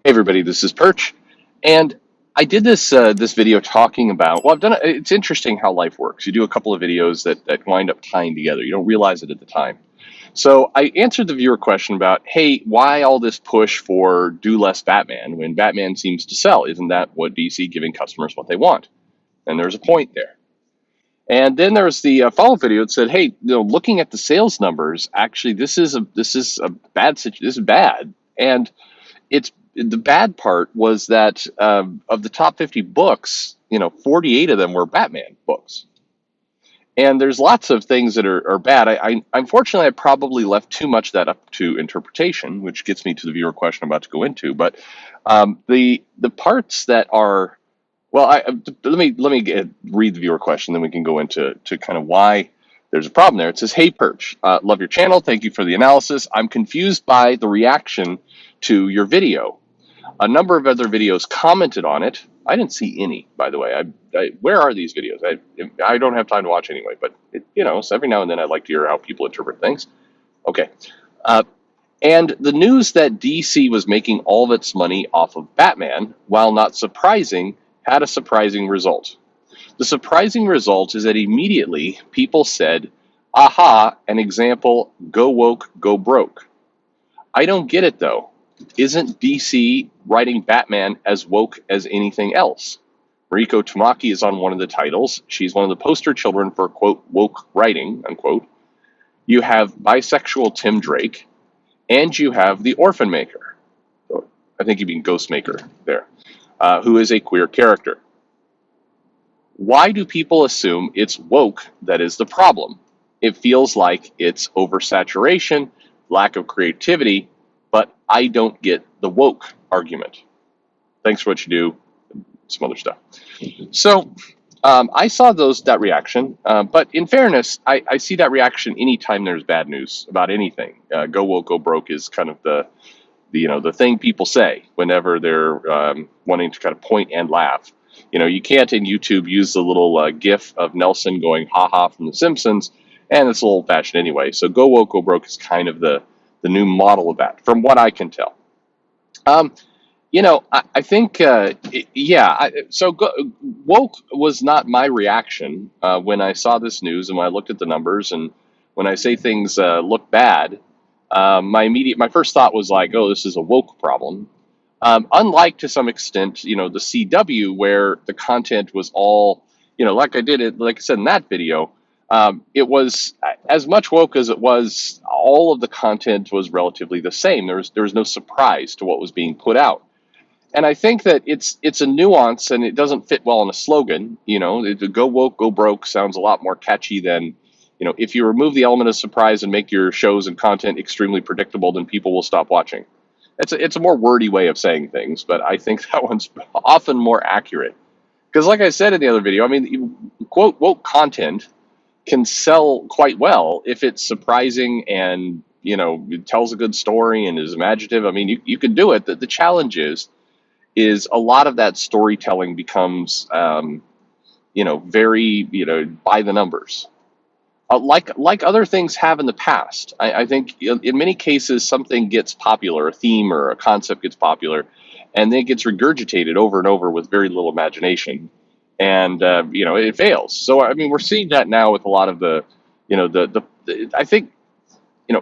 Hey everybody, this is Perch, and I did this video talking about. Well, I've done it. It's interesting how life works. You do a couple of videos that wind up tying together. You don't realize it at the time. So I answered the viewer question about, hey, why all this push for do less Batman when Batman seems to sell? Isn't that what DC giving customers what they want? And there's a point there. And then there's the follow-up video that said, hey, looking at the sales numbers, actually, this is a bad situation. This is bad, and it's the bad part was that of the top 50 books, 48 of them were Batman books. And there's lots of things that are bad. Unfortunately, I probably left too much of that up to interpretation, which gets me to the viewer question I'm about to go into. But the parts that are well, let me read the viewer question, then we can go into kind of why there's a problem there. It says, "Hey Perch, love your channel. Thank you for the analysis. I'm confused by the reaction to your video. A number of other videos commented on it. I didn't see any, by the way. Where are these videos? I don't have time to watch anyway, but so every now and then I like to hear how people interpret things. Okay. Uh, and the news that DC was making all of its money off of Batman, while not surprising, had a surprising result. The surprising result is that immediately people said, aha, an example, go woke, go broke. I don't get it though. Isn't DC writing Batman as woke as anything else? Mariko Tamaki is on one of the titles. She's one of the poster children for, quote, woke writing, unquote. You have bisexual Tim Drake, and you have the Orphan Maker. I think you mean Ghost Maker there, who is a queer character. Why do people assume it's woke that is the problem? It feels like it's oversaturation, lack of creativity, but I don't get the woke argument. Thanks for what you do, some other stuff. So I saw that reaction, but in fairness, I see that reaction anytime there's bad news about anything. Go woke, go broke is kind of the thing people say whenever they're wanting to kind of point and laugh. You can't in YouTube use the little GIF of Nelson going "ha ha" from The Simpsons, and it's a little old-fashioned anyway. So go woke, go broke is kind of the new model of that, from what I can tell. I think, woke was not my reaction when I saw this news and when I looked at the numbers and when I say things look bad. My first thought was like, oh, this is a woke problem. Unlike to some extent, the CW where the content was all, like I said in that video, it was as much woke as it was. All of the content was relatively the same. There was no surprise to what was being put out. And I think that it's a nuance and it doesn't fit well in a slogan. Go woke, go broke sounds a lot more catchy than, if you remove the element of surprise and make your shows and content extremely predictable, then people will stop watching. It's a more wordy way of saying things, but I think that one's often more accurate. Because like I said in the other video, I mean, quote, woke content can sell quite well if it's surprising and, it tells a good story and is imaginative. I mean, you can do it. The challenge is a lot of that storytelling becomes, very, by the numbers. Like other things have in the past. I think in many cases something gets popular, a theme or a concept gets popular, and then it gets regurgitated over and over with very little imagination, and it fails. So I mean, we're seeing that now with a lot of I think,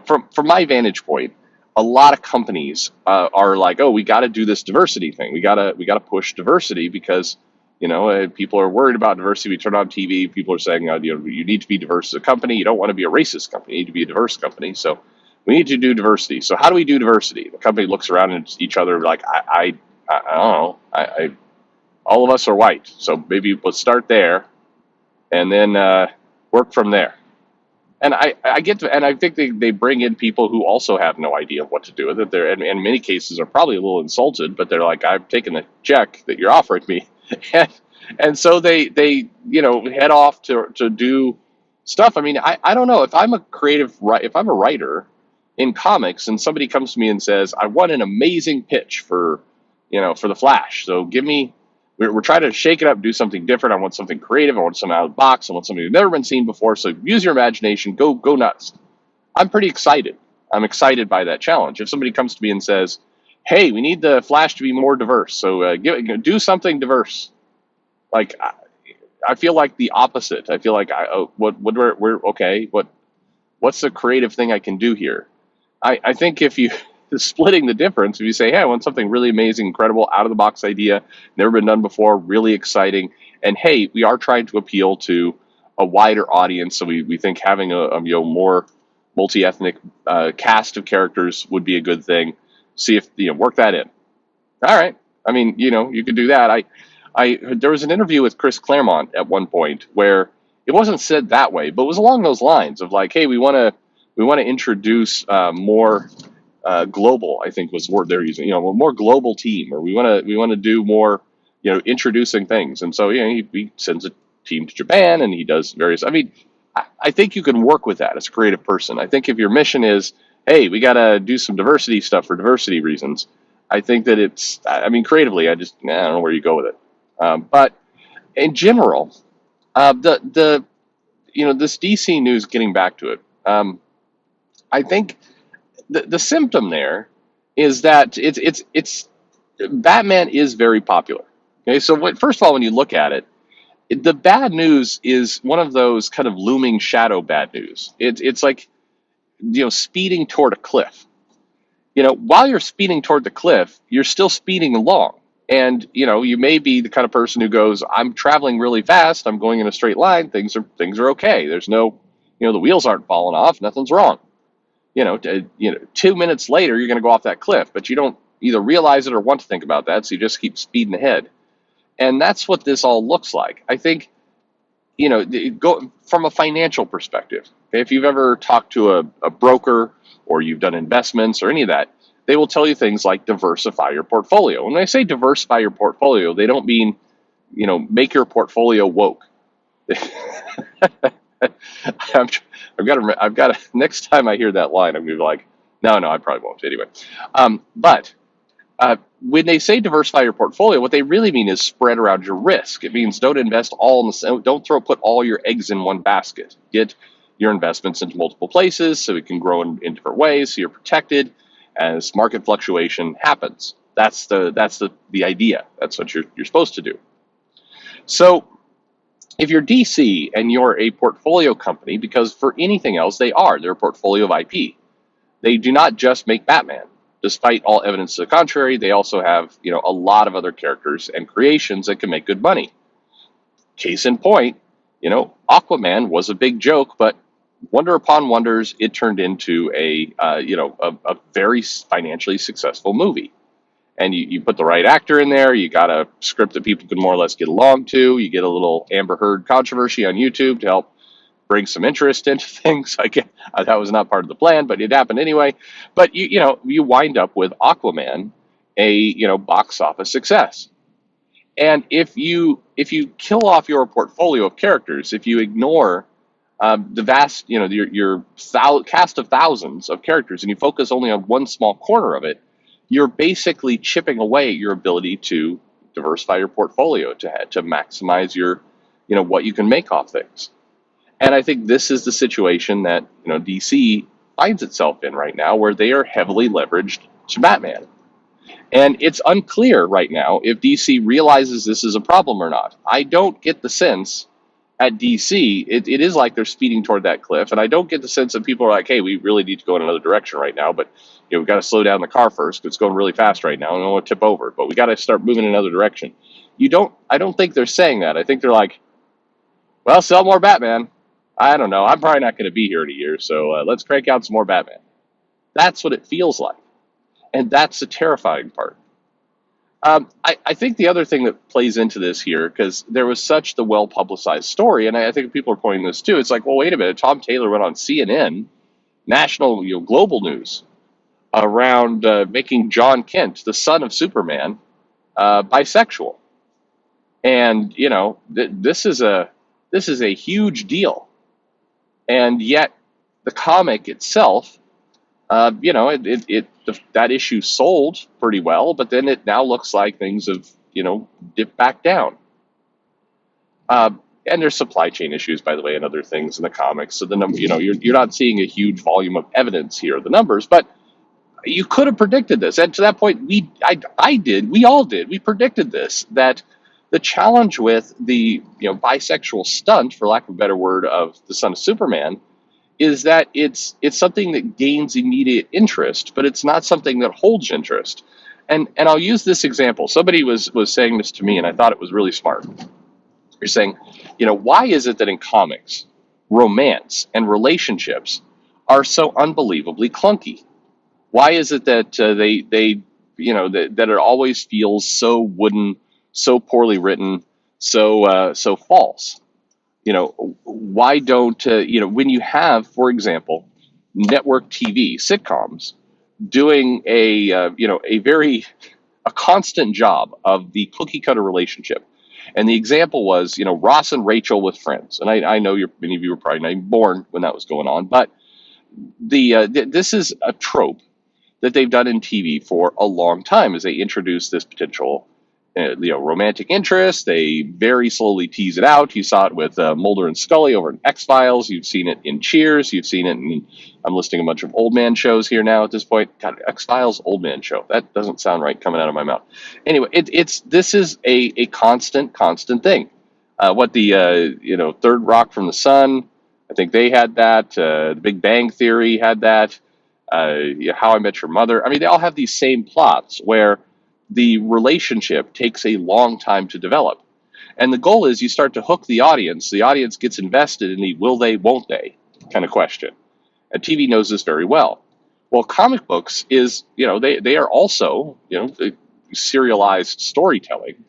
from my vantage point, a lot of companies are like, oh, we got to do this diversity thing. We gotta push diversity because people are worried about diversity. We turn on TV, people are saying, you need to be diverse as a company. You don't want to be a racist company. You need to be a diverse company. So we need to do diversity. So how do we do diversity? The company looks around at each other like, I don't know. All of us are white. So maybe let's start there and then work from there. And I get to, and I think they bring in people who also have no idea what to do with it. They're, and in many cases, are probably a little insulted, but they're like, I've taken the check that you're offering me. and so they head off to do stuff. I mean, I don't know if I'm if I'm a writer in comics and somebody comes to me and says, I want an amazing pitch for the Flash. So we're trying to shake it up, do something different. I want something creative. I want something out of the box. I want something that's never been seen before. So use your imagination, go nuts. I'm pretty excited. I'm excited by that challenge. If somebody comes to me and says, hey, we need the Flash to be more diverse, so do something diverse. Like I feel like the opposite. I feel like we're okay. What's the creative thing I can do here? I think if you splitting the difference, if you say, hey, I want something really amazing, incredible, out of the box idea, never been done before, really exciting, and hey, we are trying to appeal to a wider audience, so we think having a more multi-ethnic cast of characters would be a good thing. See if work that in. All right. I mean, you could do that. I there was an interview with Chris Claremont at one point where it wasn't said that way, but it was along those lines of like, hey, we want to introduce more global. I think was the word they're using. A more global team, or we want to do more, introducing things. And so he sends a team to Japan and he does various. I mean, I think you can work with that as a creative person. I think if your mission is, hey, we got to do some diversity stuff for diversity reasons, I think that it's. I mean, creatively, I don't know where you go with it. But in general, the this DC news. Getting back to it, I think the symptom there is that it's Batman is very popular. Okay, so first of all, when you look at it, the bad news is one of those kind of looming shadow bad news. It's like speeding toward a cliff. While you're speeding toward the cliff, you're still speeding along. And you may be the kind of person who goes, I'm traveling really fast, I'm going in a straight line, things are okay. There's no, the wheels aren't falling off, nothing's wrong. 2 minutes later you're going to go off that cliff, but you don't either realize it or want to think about that, so you just keep speeding ahead. And that's what this all looks like. I think, go from a financial perspective. Okay, if you've ever talked to a broker or you've done investments or any of that, they will tell you things like diversify your portfolio. When they say diversify your portfolio, they don't mean, make your portfolio woke. I've got to, next time I hear that line, I'm going to be like, no, I probably won't. Anyway. But when they say diversify your portfolio, what they really mean is spread around your risk. It means don't invest all in the same, don't put all your eggs in one basket. Get your investments into multiple places so it can grow in different ways, so you're protected as market fluctuation happens. That's the idea. That's what you're supposed to do. So if you're DC and you're a portfolio company, because for anything else they're a portfolio of IP. They do not just make Batman. Despite all evidence to the contrary, they also have a lot of other characters and creations that can make good money. Case in point, Aquaman was a big joke, but wonder upon wonders, it turned into a very financially successful movie. And you put the right actor in there, you got a script that people can more or less get along to, you get a little Amber Heard controversy on YouTube to help bring some interest into things. That was not part of the plan, but it happened anyway. But you wind up with Aquaman, a box office success. And if you kill off your portfolio of characters, if you ignore the vast, your cast of thousands of characters, and you focus only on one small corner of it, you're basically chipping away at your ability to diversify your portfolio, to maximize your, what you can make off things. And I think this is the situation that DC finds itself in right now, where they are heavily leveraged to Batman. And it's unclear right now if DC realizes this is a problem or not. I don't get the sense at DC, it is like they're speeding toward that cliff. And I don't get the sense that people are like, hey, we really need to go in another direction right now, but we've got to slow down the car first because it's going really fast right now and I don't want to tip over, but we got to start moving in another direction. I don't think they're saying that. I think they're like, well, sell more Batman. I don't know. I'm probably not going to be here in a year, so let's crank out some more Batman. That's what it feels like. And that's the terrifying part. I think the other thing that plays into this here, because there was such the well-publicized story, and I think people are pointing this too, it's like, well, wait a minute, Tom Taylor went on CNN, national, global news, around making John Kent, the son of Superman, bisexual. And, this is a huge deal. And yet the comic itself, that issue sold pretty well, but then it now looks like things have, dipped back down. And there's supply chain issues, by the way, and other things in the comics. So the number, you're not seeing a huge volume of evidence here, the numbers, but You could have predicted this. And to that point, I did, we all did. We predicted this, that the challenge with the bisexual stunt, for lack of a better word, of the Son of Superman is that it's something that gains immediate interest, but it's not something that holds interest. And I'll use this example. Somebody was saying this to me, and I thought it was really smart. You're saying, why is it that in comics, romance and relationships are so unbelievably clunky? Why is it that that it always feels so wooden, so poorly written, so false? Why don't when you have, for example, network TV sitcoms doing a constant job of the cookie cutter relationship. And the example was, Ross and Rachel with Friends. And I know many of you were probably not even born when that was going on, but this is a trope that they've done in TV for a long time as they introduce this potential romantic interest. They very slowly tease it out. You saw it with Mulder and Scully over in X-Files. You've seen it in Cheers. You've seen it in, I'm listing a bunch of old man shows here now at this point. God, X-Files, old man show. That doesn't sound right coming out of my mouth. Anyway, this is a constant thing. What the Third Rock from the Sun, I think they had that. The Big Bang Theory had that. How I Met Your Mother. I mean, they all have these same plots where the relationship takes a long time to develop. And the goal is you start to hook the audience. The audience gets invested in the will they, won't they kind of question. And TV knows this very well. Well, comic books is, they are also, serialized storytelling.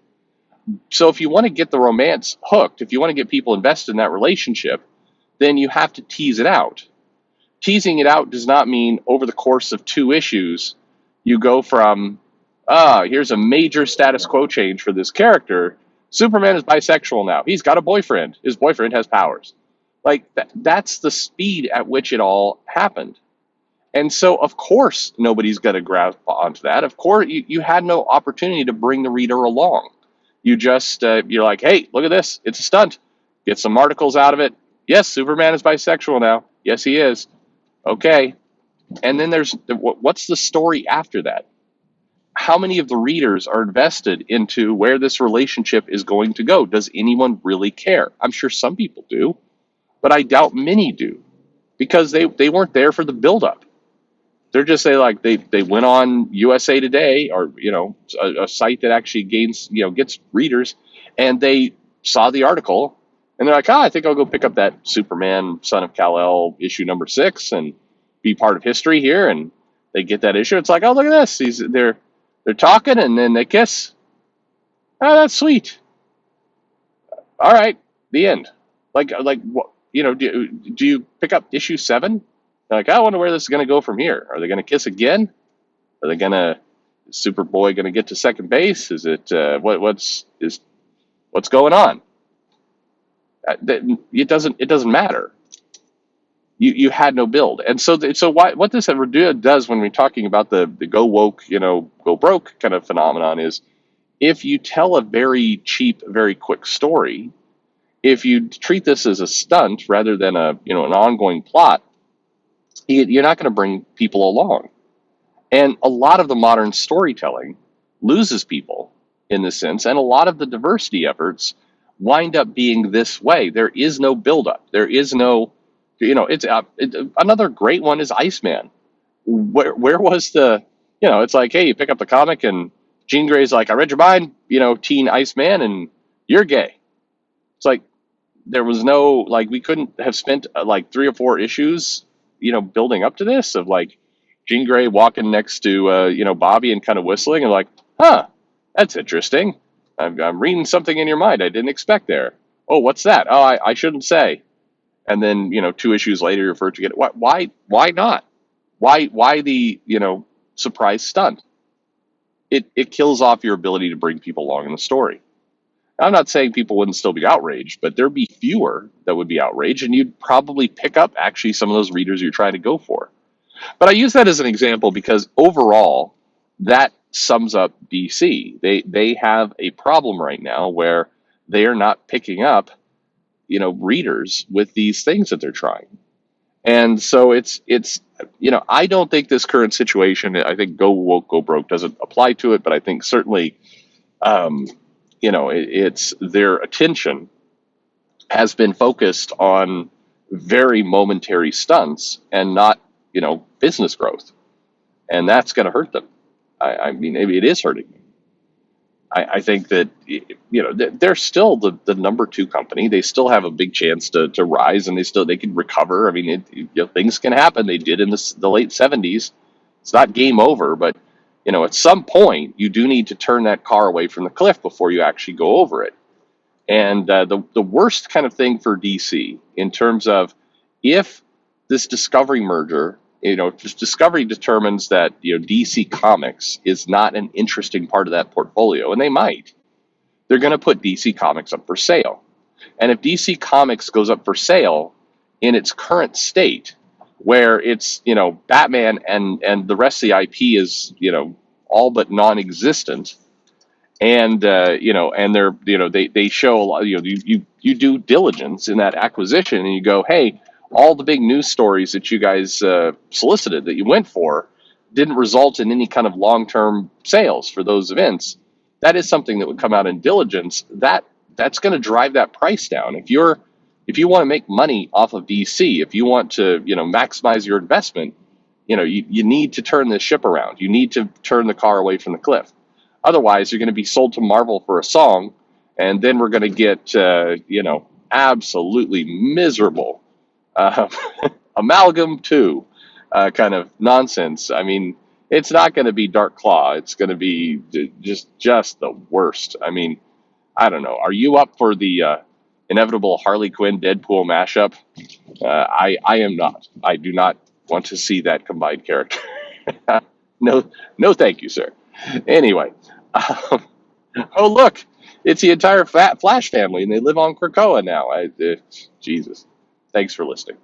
So if you want to get the romance hooked, if you want to get people invested in that relationship, then you have to tease it out. Teasing it out does not mean over the course of 2 issues, you go from, here's a major status quo change for this character. Superman is bisexual now. He's got a boyfriend. His boyfriend has powers. Like, that's the speed at which it all happened. And so, of course, nobody's going to grasp onto that. Of course, you had no opportunity to bring the reader along. You just, you're like, hey, look at this. It's a stunt. Get some articles out of it. Yes, Superman is bisexual now. Yes, he is. Okay. And then what's the story after that? How many of the readers are invested into where this relationship is going to go? Does anyone really care? I'm sure some people do, but I doubt many do, because they weren't there for the buildup. They're just they went on USA Today, or a site that actually gets readers, and they saw the article and they're like, I think I'll go pick up that Superman Son of Kal-El issue number 6 and be part of history here. And they get that issue. It's like, oh, look at this. They're talking and then they kiss. Oh, that's sweet. All right, the end. Like what? Do you pick up issue 7? They're like, I wonder where this is going to go from here. Are they going to kiss again? Are they is Superboy going to get to second base? Is it what's going on? It doesn't matter. You had no build, and so what this does when we're talking about the go woke, go broke kind of phenomenon is, if you tell a very cheap, very quick story, if you treat this as a stunt rather than an ongoing plot, you're not going to bring people along. And a lot of the modern storytelling loses people in this sense, and a lot of the diversity efforts wind up being this way. There is no buildup. There is no, another great one is Iceman. Where was it's like, hey, you pick up the comic and Jean Grey's like, I read your mind, teen Iceman, and you're gay. It's like, there was no, we couldn't have spent 3 or 4 issues, building up to this, of Jean Grey walking next to, Bobby and kind of whistling and like, huh, that's interesting. I'm reading something in your mind I didn't expect there. Oh, what's that? Oh, I shouldn't say. And then, 2 issues later, you're referred to get it. Why not? Why the, surprise stunt? It kills off your ability to bring people along in the story. I'm not saying people wouldn't still be outraged, but there'd be fewer that would be outraged, and you'd probably pick up actually some of those readers you're trying to go for. But I use that as an example because overall, that sums up DC. They have a problem right now where they are not picking up, readers with these things that they're trying. And so it's I don't think this current situation. I think go woke go broke doesn't apply to it, but I think certainly um, it's their attention has been focused on very momentary stunts and not business growth, and that's going to hurt them. I mean, maybe it is hurting them. I think that they're still the number two company. They still have a big chance to rise, and they can recover. I mean, things can happen. They did in the late '70s. It's not game over, but at some point you do need to turn that car away from the cliff before you actually go over it. And the worst kind of thing for DC in terms of if this Discovery merger, just Discovery determines that DC Comics is not an interesting part of that portfolio, and they might, they're going to put DC Comics up for sale. And if DC Comics goes up for sale in its current state, where it's Batman and the rest of the IP is all but non-existent, and and they're they show a lot. You do diligence in that acquisition, and you go, hey, all the big news stories that you guys solicited that you went for didn't result in any kind of long-term sales for those events. That is something that would come out in diligence. That's going to drive that price down. If you want to make money off of DC, if you want to maximize your investment, you need to turn this ship around. You need to turn the car away from the cliff. Otherwise, you're going to be sold to Marvel for a song, and then we're going to get, absolutely miserable uh, Amalgam 2 kind of nonsense. I mean, it's not going to be Dark Claw. It's going to be just the worst. I mean, I don't know. Are you up for the inevitable Harley Quinn Deadpool mashup? I am not. I do not want to see that combined character. No, no, thank you, sir. Anyway, um, oh look, it's the entire Flash family, and they live on Krakoa now. Jesus, thanks for listening.